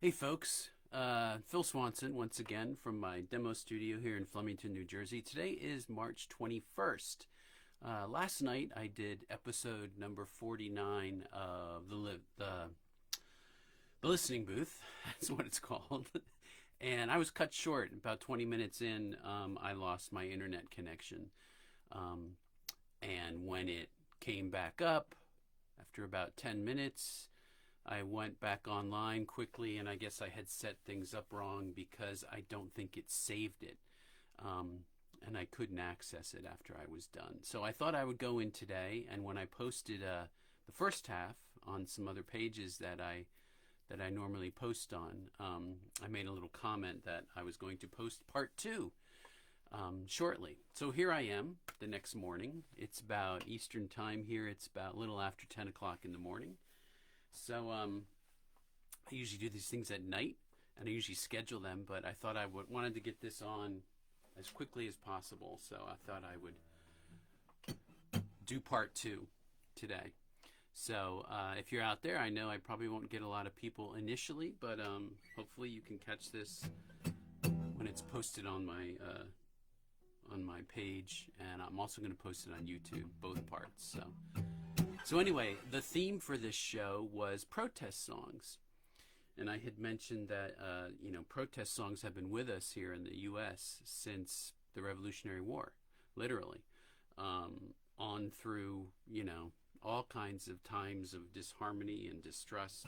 Hey folks, Phil Swanson once again from my demo studio here in Flemington, New Jersey. Today is March 21st. Last night I did episode number 49 of the listening booth. That's what it's called. And I was cut short. About 20 minutes in, I lost my internet connection. And when it came back up, after about 10 minutes, I went back online quickly, and I guess I had set things up wrong because I don't think it saved it. And I couldn't access it after I was done. So I thought I would go in today, and when I posted the first half on some other pages that I normally post on, I made a little comment that I was going to post part 2 shortly. So here I am the next morning. It's about Eastern time here. It's about a little after 10 o'clock in the morning. So I usually do these things at night, and I usually schedule them, but I thought I wanted to get this on as quickly as possible, so I thought I would do part 2 today. So if you're out there, I know I probably won't get a lot of people initially, but hopefully you can catch this when it's posted on my page, and I'm also going to post it on YouTube, both parts. So anyway, the theme for this show was protest songs. And I had mentioned that, protest songs have been with us here in the U.S. since the Revolutionary War, literally, on through, all kinds of times of disharmony and distrust.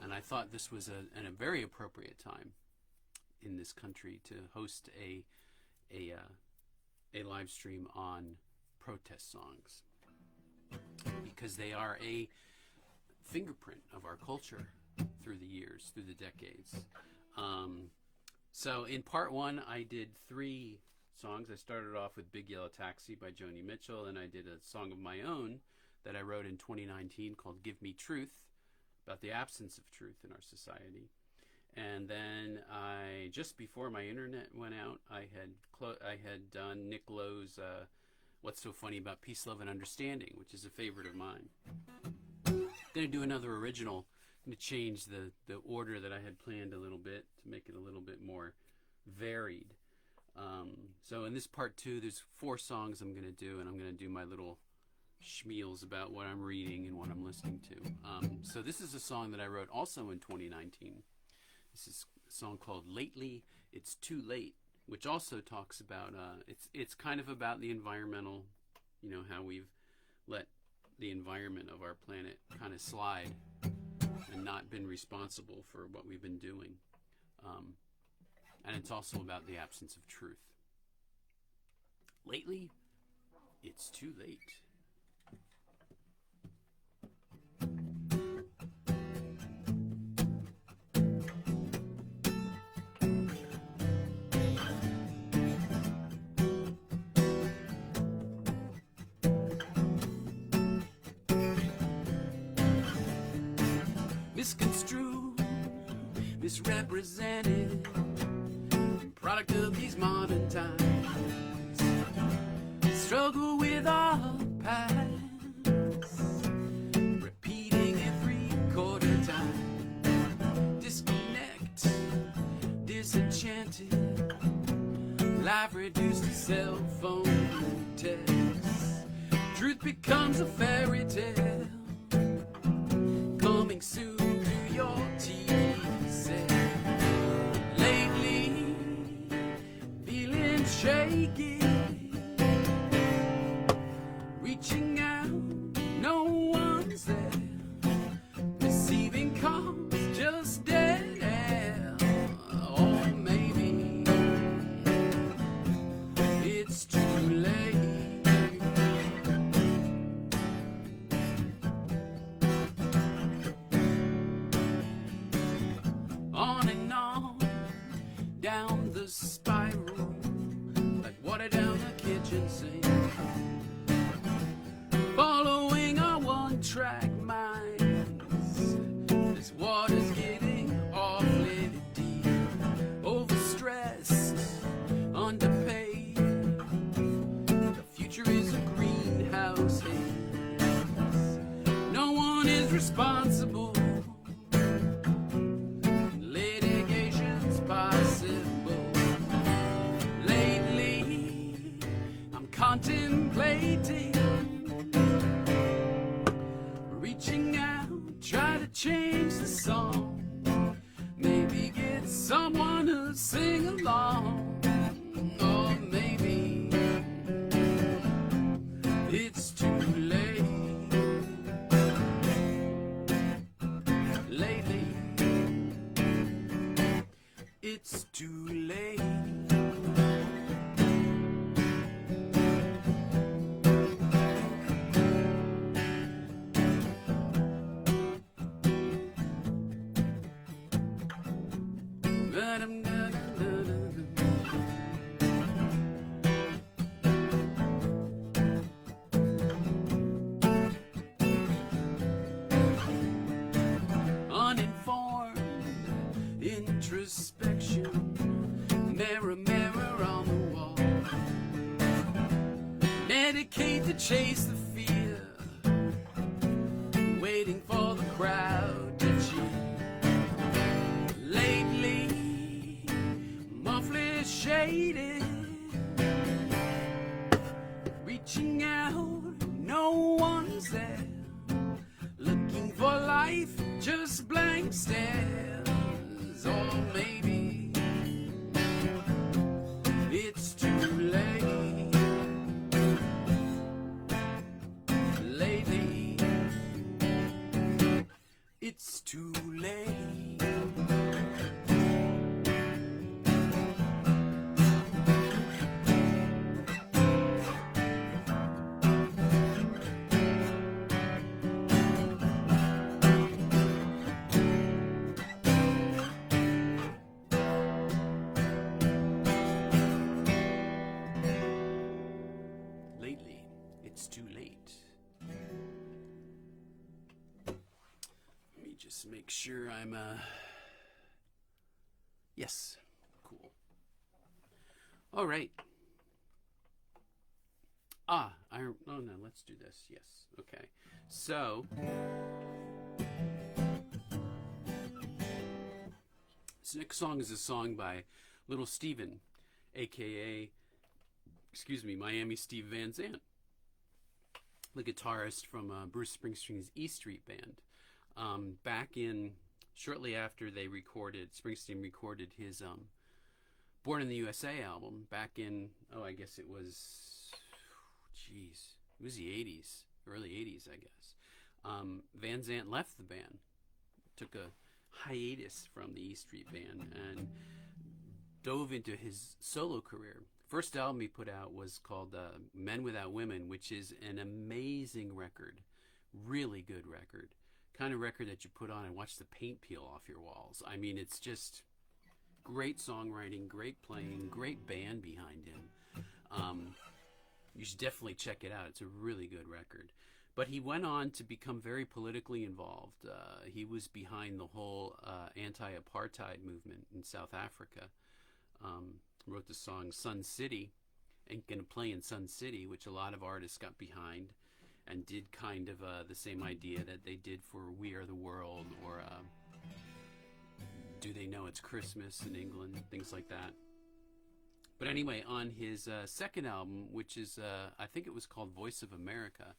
And I thought this was a very appropriate time in this country to host a live stream on protest songs, because they are a fingerprint of our culture through the years, through the decades. So in part 1, I did 3 songs. I started off with Big Yellow Taxi by Joni Mitchell, and I did a song of my own that I wrote in 2019 called Give Me Truth, about the absence of truth in our society. And then just before my internet went out, I had done Nick Lowe's What's So Funny About Peace, Love, and Understanding, which is a favorite of mine. I'm going to do another original. I'm going to change the order that I had planned a little bit to make it a little bit more varied. So in this part 2, there's 4 songs I'm going to do, and I'm going to do my little schmeals about what I'm reading and what I'm listening to. So this is a song that I wrote also in 2019. This is a song called Lately It's Too Late, which also talks about, it's kind of about the environmental, how we've let the environment of our planet kind of slide and not been responsible for what we've been doing. And it's also about the absence of truth. Lately, it's too late. Misconstrued, misrepresented, product of these modern times. Struggle with our past, repeating every quarter time. Disconnect, disenchanted, life reduced to cell phone text. Truth becomes a fairy tale, coming soon to your TV set. Lately, feeling shaky, reaching out, no one's there. Receiving calls, just dead air. Or maybe it's too late. On and on, down the spiral, like water down the kitchen sink. Following our one-track minds, this water's getting awfully deep. Overstressed, underpaid, the future is a greenhouse haze. No one is responsible, someone to sing along, or maybe it's too late. Lately, it's too late. Uninformed introspection, mirror, mirror on the wall. Medicate to chase the fear, waiting for the crowd to cheer. Lately, muffled shaded, reaching out, no one's there. Looking for life, just blank stares, or maybe it's too late. Lately, it's too late. Lately, it's too late. Let me just make sure I'm, yes, cool. All right. Oh no, let's do this. Yes, okay. So, this next song is a song by Little Steven, aka, Miami Steve Van Zandt, the guitarist from Bruce Springsteen's E Street Band. Back in, shortly after Springsteen recorded his Born in the USA album, back in, I guess it was, it was the 80s, early 80s, I guess. Van Zandt left the band, took a hiatus from the E Street Band, and dove into his solo career. First album he put out was called Men Without Women, which is an amazing record, really good record, kind of record that you put on and watch the paint peel off your walls. I mean, it's just great songwriting, great playing, great band behind him. You should definitely check it out. It's a really good record. But he went on to become very politically involved. He was behind the whole anti-apartheid movement in South Africa. Wrote the song Sun City, and gonna play in Sun City, which a lot of artists got behind and did kind of the same idea that they did for We Are the World, or Do They Know It's Christmas in England, things like that. But anyway, on his second album, which is, I think it was called Voice of America,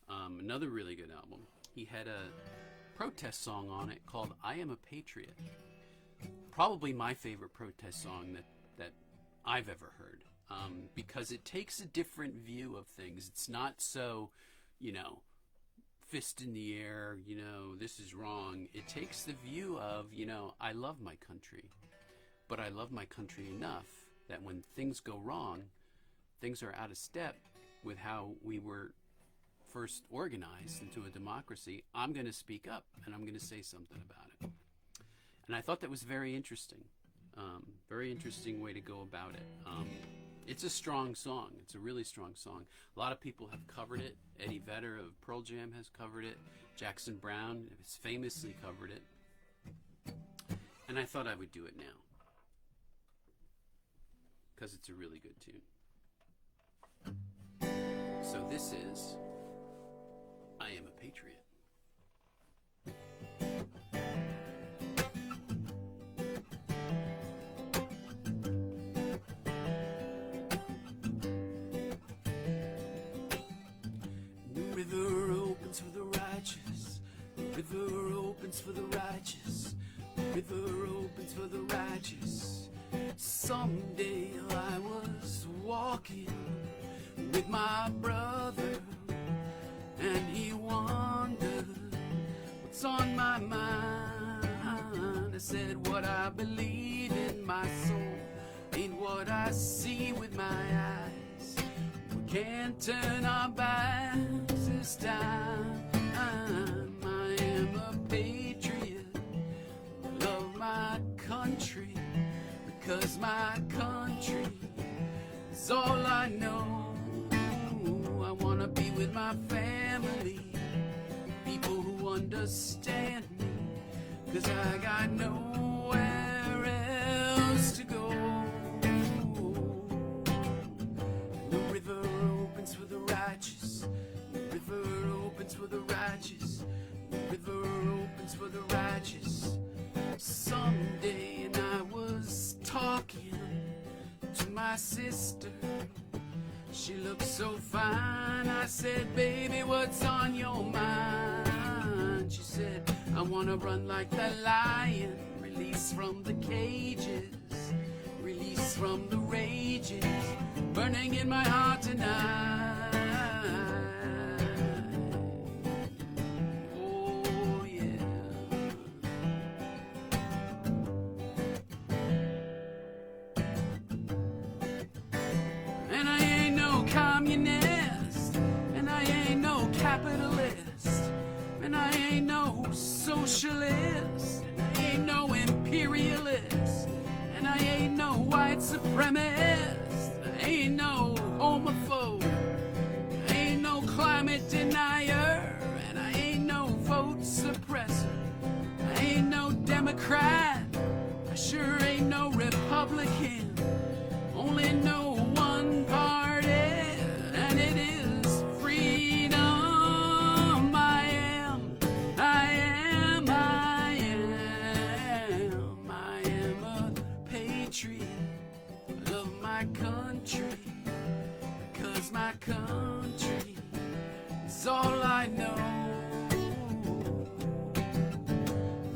another really good album, he had a protest song on it called I Am a Patriot. Probably my favorite protest song that I've ever heard, because it takes a different view of things. It's not so, fist in the air, this is wrong. It takes the view of, I love my country, but I love my country enough that when things go wrong, things are out of step with how we were first organized into a democracy. I'm going to speak up, and I'm going to say something about it. And I thought that was very interesting. Very interesting way to go about it. It's a strong song. It's a really strong song. A lot of people have covered it. Eddie Vedder of Pearl Jam has covered it. Jackson Browne has famously covered it. And I thought I would do it now, because it's a really good tune. So this is I Am a Patriot. River opens for the righteous. The river opens for the righteous. The river opens opens for the righteous. Someday I was walking with my brother, and he wondered what's on my mind. I said, what I believe in my soul ain't what I see with my eyes. We can't turn our backs this time. I am a patriot, love my country, because my country is all I know. I wanna be with my family, people who understand me, 'cause I got nowhere else to go. The river opens for the righteous. The river opens for the righteous. The river opens for the righteous. Someday, and I was talking to my sister. She looked so fine. I said, baby, what's on your mind? She said, I wanna run like the lion, released from the cages, released from the rages, burning in my heart tonight. Oh yeah. And I ain't no communist, and I ain't no capitalist, and I ain't no socialist, and I ain't no imperialist, and I ain't no white supremacist, I ain't no homophobe, I ain't no climate denier, and I ain't no vote suppressor, I ain't no Democrat, I sure ain't no Republican, only know one party, and it is freedom. I am a patriot. I love my country, 'cause my country is all I know.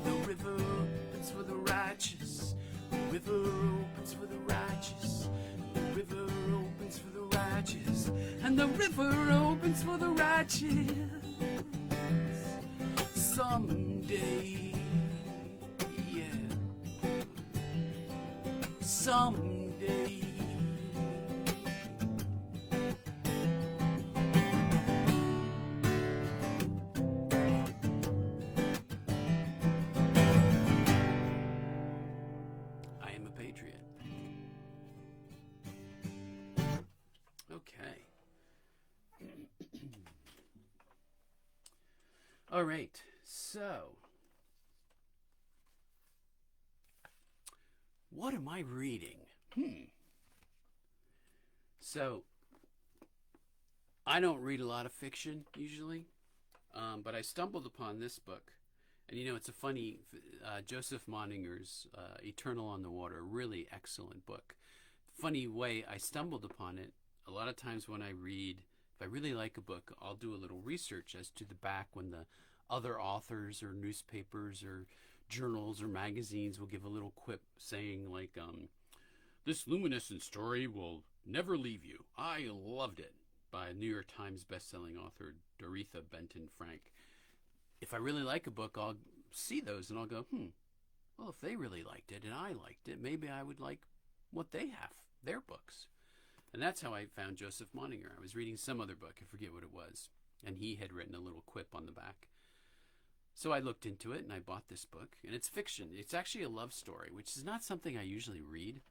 The river opens for the righteous. The river opens for the righteous. The river opens for the righteous. And the river opens for the righteous. Someday, yeah. Someday. I am a patriot. Okay. All right. So, what am I reading? So, I don't read a lot of fiction usually, but I stumbled upon this book. And you know, it's a funny, Joseph Moninger's Eternal on the Water, really excellent book. Funny way I stumbled upon it. A lot of times when I read, if I really like a book, I'll do a little research as to the back when the other authors or newspapers or journals or magazines will give a little quip saying like, this luminescent story will never leave you. I loved it, by New York Times bestselling author Doretha Benton Frank. If I really like a book, I'll see those and I'll go, well, if they really liked it and I liked it, maybe I would like what they have, their books. And that's how I found Joseph Moninger. I was reading some other book, I forget what it was, and he had written a little quip on the back. So I looked into it and I bought this book, and it's fiction. It's actually a love story, which is not something I usually read,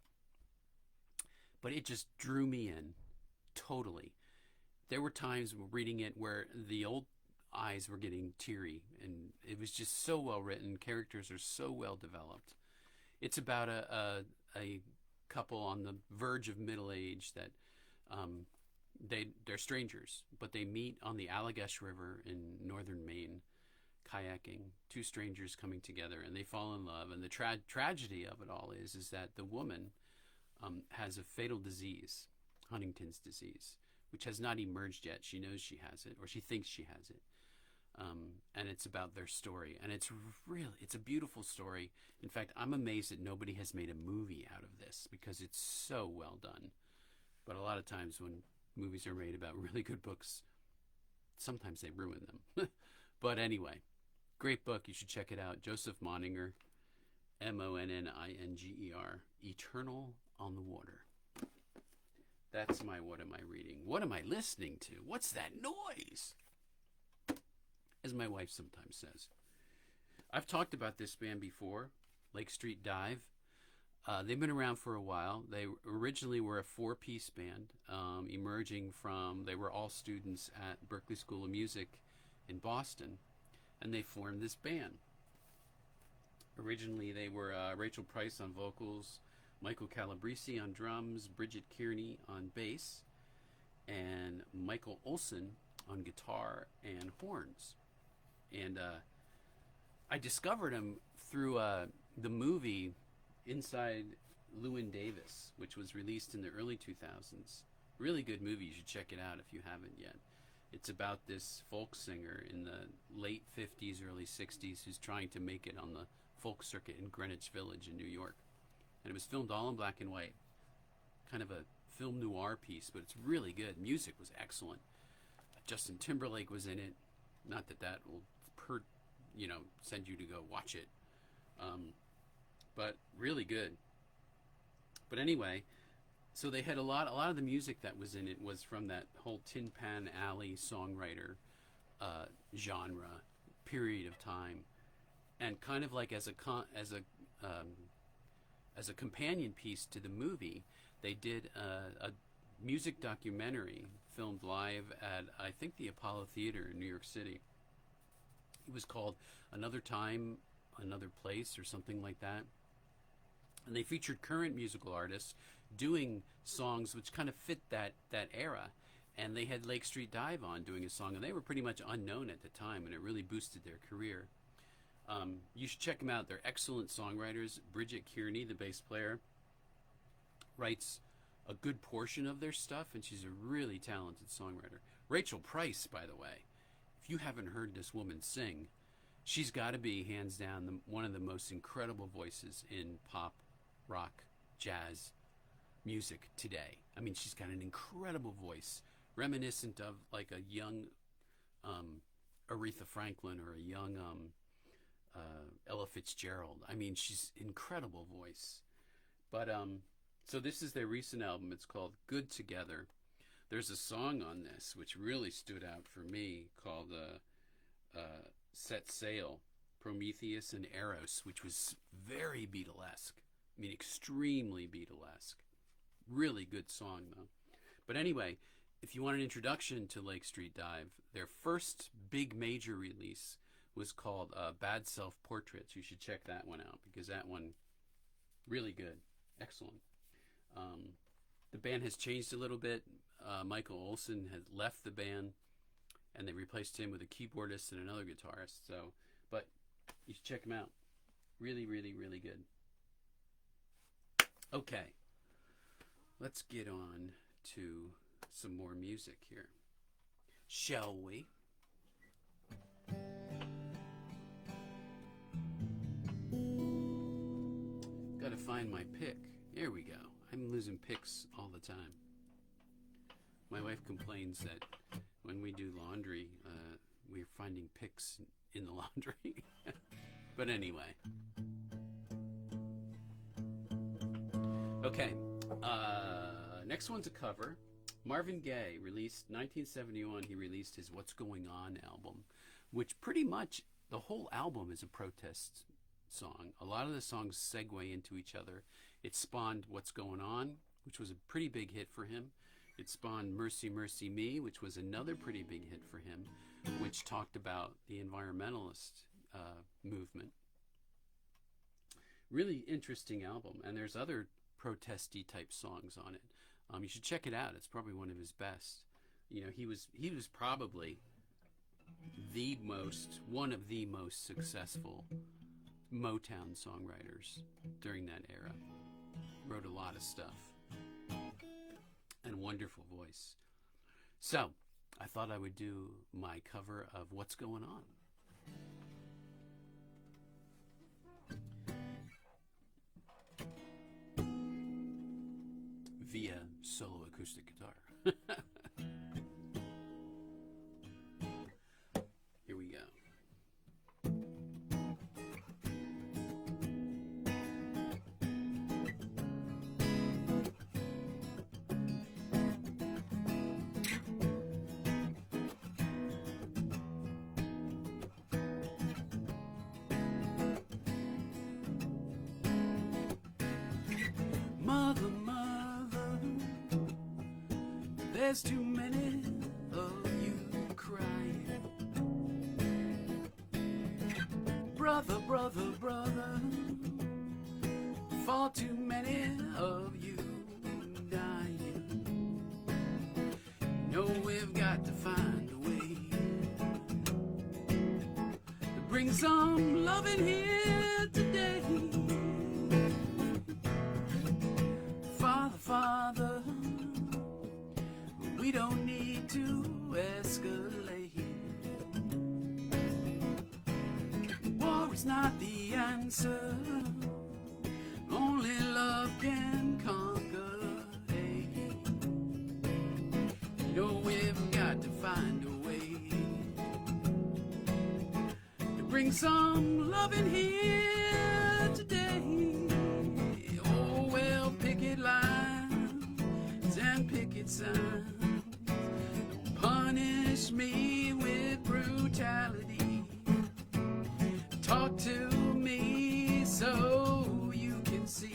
but it just drew me in totally. There were times reading it where the old eyes were getting teary, and it was just so well written. Characters are so well developed. It's about a couple on the verge of middle age that they're strangers, but they meet on the Allagash River in northern Maine, kayaking. Two strangers coming together, and they fall in love. And the tragedy of it all is that the woman has a fatal disease, Huntington's disease, which has not emerged yet. She knows she has it, or she thinks she has it. and it's about their story. And it's a beautiful story. In fact, I'm amazed that nobody has made a movie out of this because it's so well done. But a lot of times when movies are made about really good books, sometimes they ruin them. But anyway, great book. You should check it out. Joseph Monninger, Monninger, Eternal on the Water. That's my what am I reading? What am I listening to? What's that noise? As my wife sometimes says. I've talked about this band before, Lake Street Dive. They've been around for a while. They originally were a four-piece band, they were all students at Berklee School of Music in Boston, and they formed this band. Originally, they were Rachel Price on vocals, Michael Calabrese on drums, Bridget Kearney on bass, and Michael Olson on guitar and horns. And I discovered him through the movie Inside Llewyn Davis, which was released in the early 2000s. Really good movie. You should check it out if you haven't yet. It's about this folk singer in the late 50s, early 60s who's trying to make it on the folk circuit in Greenwich Village in New York. And it was filmed all in black and white. Kind of a film noir piece, but it's really good. Music was excellent. Justin Timberlake was in it. Not that that will send you to go watch it. But really good. But anyway, so they had a lot of the music that was in it was from that whole Tin Pan Alley songwriter genre period of time, and kind of like as a companion piece to the movie, they did a music documentary filmed live at I think the Apollo Theater in New York City. It was called Another Time, Another Place, or something like that. And they featured current musical artists doing songs which kind of fit that era. And they had Lake Street Dive on doing a song, and they were pretty much unknown at the time, and it really boosted their career. You should check them out. They're excellent songwriters. Bridget Kearney, the bass player, writes a good portion of their stuff, and she's a really talented songwriter. Rachel Price, by the way, if you haven't heard this woman sing, she's got to be, hands down, one of the most incredible voices in pop, rock, jazz music today. I mean, she's got an incredible voice, reminiscent of like a young Aretha Franklin or a young Ella Fitzgerald. I mean, she's incredible voice. But so this is their recent album. It's called Good Together. There's a song on this which really stood out for me called Set Sail, Prometheus and Eros, which was very Beatlesque. I mean, extremely Beatlesque. Really good song, though. But anyway, if you want an introduction to Lake Street Dive, their first big major release was called Bad Self Portraits. You should check that one out because that one, really good. Excellent. The band has changed a little bit. Michael Olson has left the band, and they replaced him with a keyboardist and another guitarist. So, but you should check them out. Really, really, really good. Okay, let's get on to some more music here, shall we? Gotta find my pick. Here we go. I'm losing picks all the time. My wife complains that when we do laundry, we're finding picks in the laundry. But anyway. Okay. Next one's a cover. Marvin Gaye released 1971. He released his What's Going On album, which pretty much the whole album is a protest song. A lot of the songs segue into each other. It spawned What's Going On, which was a pretty big hit for him. It spawned Mercy, Mercy Me, which was another pretty big hit for him, which talked about the environmentalist movement. Really interesting album, and there's other protesty type songs on it. You should check it out. It's probably one of his best. You know, he was probably one of the most successful Motown songwriters during that era. Wrote a lot of stuff. And wonderful voice. So, I thought I would do my cover of What's Going On. Via solo acoustic guitar. Here we go. Mother, mother, there's too many of you crying. Brother, brother, brother, far too many of you dying. You know we've got to find a way to bring some love in here today. Father, we don't need to escalate. War is not the answer. Only love can conquer hate. You know we've got to find a way to bring some love in here today. Oh, well, picket lines and picket signs don't punish me with brutality. Talk to me so you can see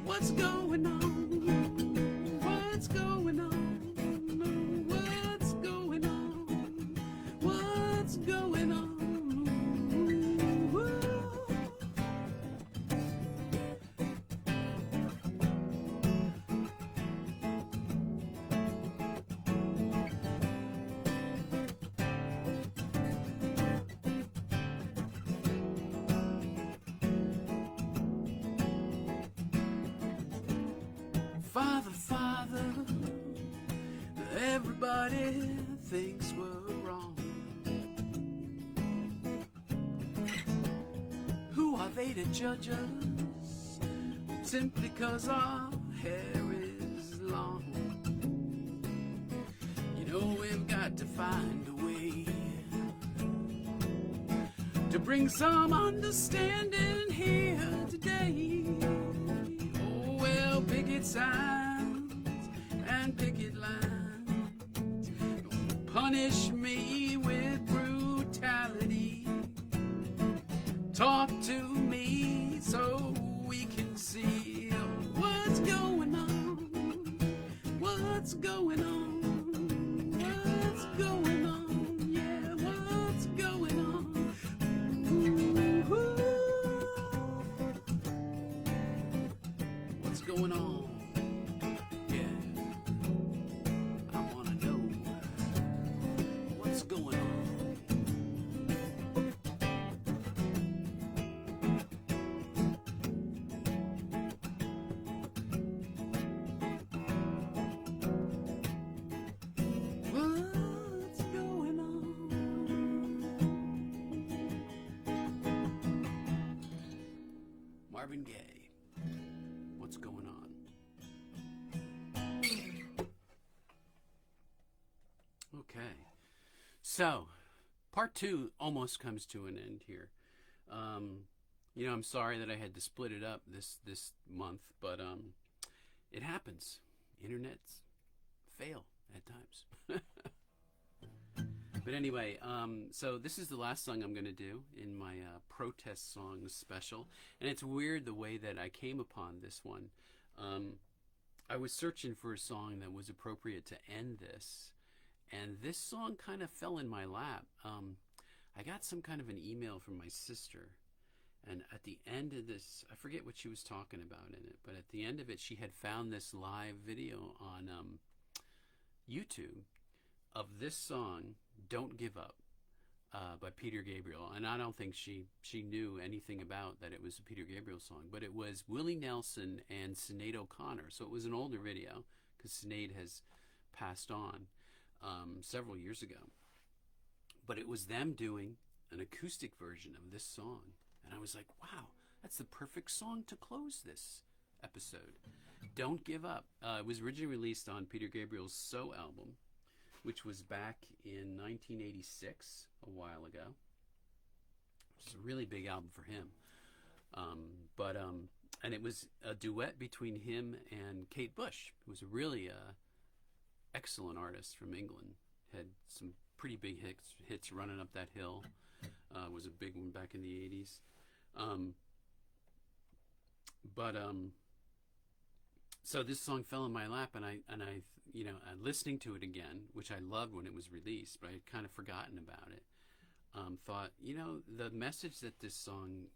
what's going on, what's going on, what's going on, what's going on. Father, Father, everybody thinks we're wrong. Who are they to judge us simply 'cause our hair is long? You know we've got to find a way to bring some understanding here today. Oh, well, picket signs and picket lines don't punish me with brutality. Talk to me so we can see what's going on, what's going on, what's going on, yeah, what's going on. Ooh. What's going on? Yeah, I wanna know what's going on. What's going on? Marvin Gaye. What's going on? Okay, so part two almost comes to an end here. You know, I'm sorry that I had to split it up this month, but it happens. Internets fail at times. But anyway, so this is the last song I'm going to do in my protest songs special. And it's weird the way that I came upon this one. I was searching for a song that was appropriate to end this. And this song kind of fell in my lap. I got some kind of an email from my sister. And at the end of this, I forget what she was talking about in it. But at the end of it, she had found this live video on YouTube of this song, Don't Give Up, by Peter Gabriel. And I don't think she knew anything about that it was a Peter Gabriel song, but it was Willie Nelson and Sinead O'Connor. So it was an older video because Sinead has passed on. several years ago. But it was them doing an acoustic version of this song. And I was like, wow, that's the perfect song to close this episode. Don't Give Up. It was originally released on Peter Gabriel's So album, which was back in 1986, a while ago. Which is a really big album for him. And it was a duet between him and Kate Bush, who was a really excellent artist from England. Had some pretty big hits Running Up That Hill. Was a big one back in the 80s. So this song fell in my lap, and I listening to it again, which I loved when it was released, but I had kind of forgotten about it. Thought, the message that this song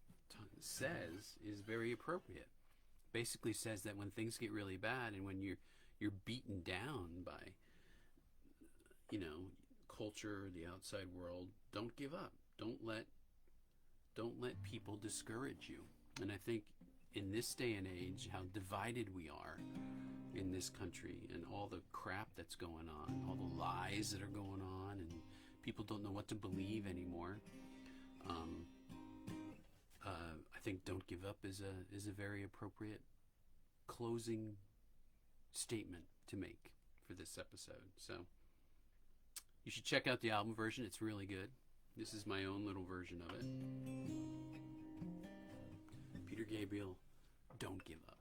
says is very appropriate. Basically says that when things get really bad and when you're beaten down by culture, the outside world, don't give up. Don't let people discourage you. And I think in this day and age, how divided we are in this country, and all the crap that's going on, all the lies that are going on, and people don't know what to believe anymore. I think "Don't Give Up" is a very appropriate closing statement to make for this episode. So you should check out the album version. It's really good. This is my own little version of it. Peter Gabriel, "Don't Give Up."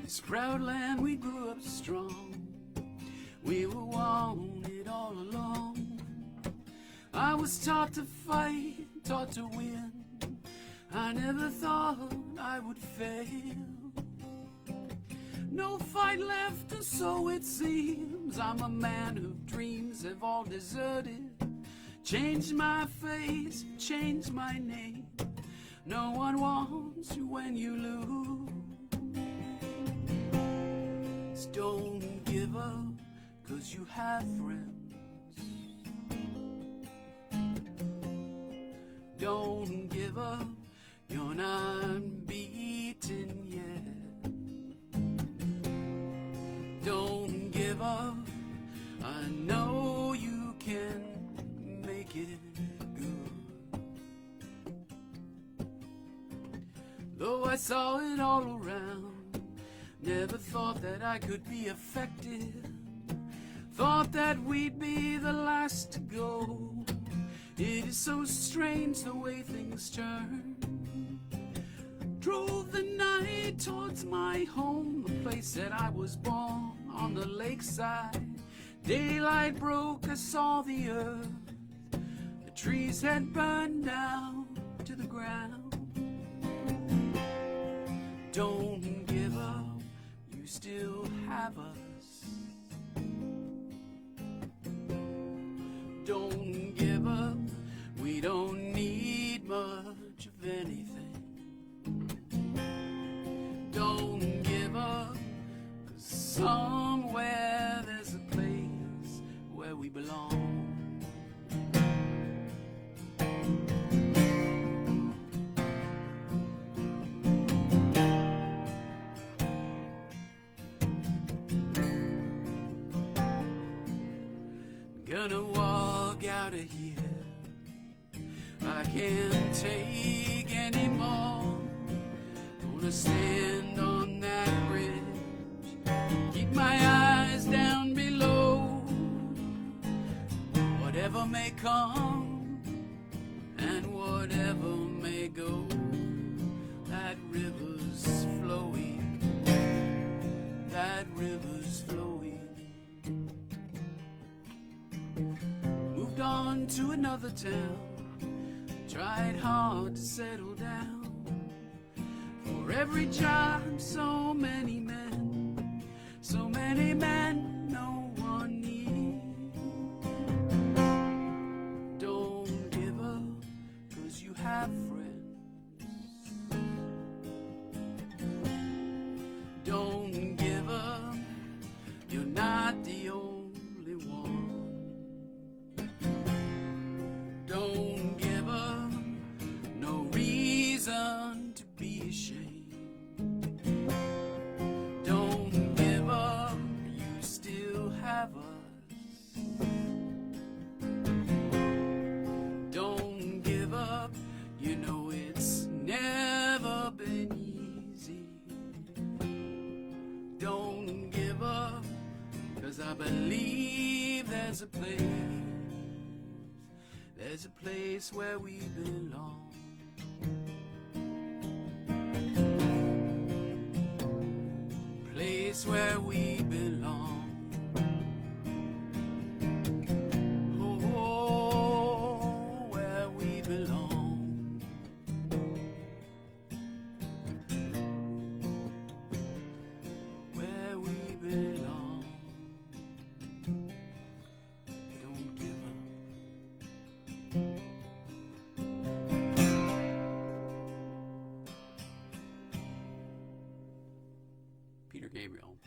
This proud land, we grew up strong. We were wanted all along. I was taught to fight, taught to win. I never thought I would fail. No fight left, and so it seems. I'm a man whose dreams have all deserted. Changed my face, changed my name. No one wants you when you lose. Don't give up, 'cause you have friends. Don't give up, you're not beaten yet. Don't give up, I know you can make it good. Though I saw it all around, never thought that I could be affected. Thought that we'd be the last to go. It is so strange the way things turn. Drove the night towards my home, the place that I was born, on the lakeside. Daylight broke, I saw the earth. The trees had burned down to the ground. Don't give up, you still have us. Don't give up, we don't need much of anything. Don't give up, 'cause somewhere there's a place where we belong. Gonna walk out of here, I can't take anymore. Gonna stand on that bridge, keep my eyes down below. Whatever may come and whatever may go, that river's flowing, that river's flowing. Moved on to another town, tried hard to settle down. For every job, so many men, no one needs. not the only one. Don't give up, no reason to be ashamed. Don't give up, you still have us. Don't give up, you know it's never been easy. Don't give up, 'cause I believe there's a place where we belong. Place where we belong. Oh, where we belong. Where we belong. Don't give up. Peter Gabriel.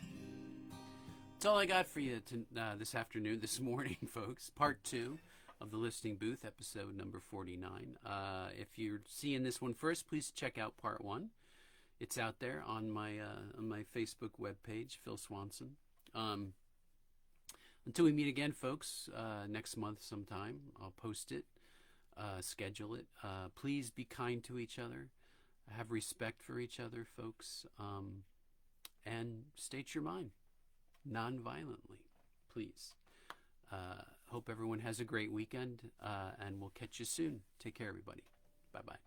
That's all I got for you this morning, folks. Part 2 of the Listening Booth, episode number 49. If you're seeing this one first, please check out part 1. It's out there on my Facebook webpage, Phil Swanson. Until we meet again, folks, next month sometime, I'll post it, schedule it. Please be kind to each other. Have respect for each other, folks. And state your mind non-violently, please. Hope everyone has a great weekend, and we'll catch you soon. Take care, everybody. Bye-bye.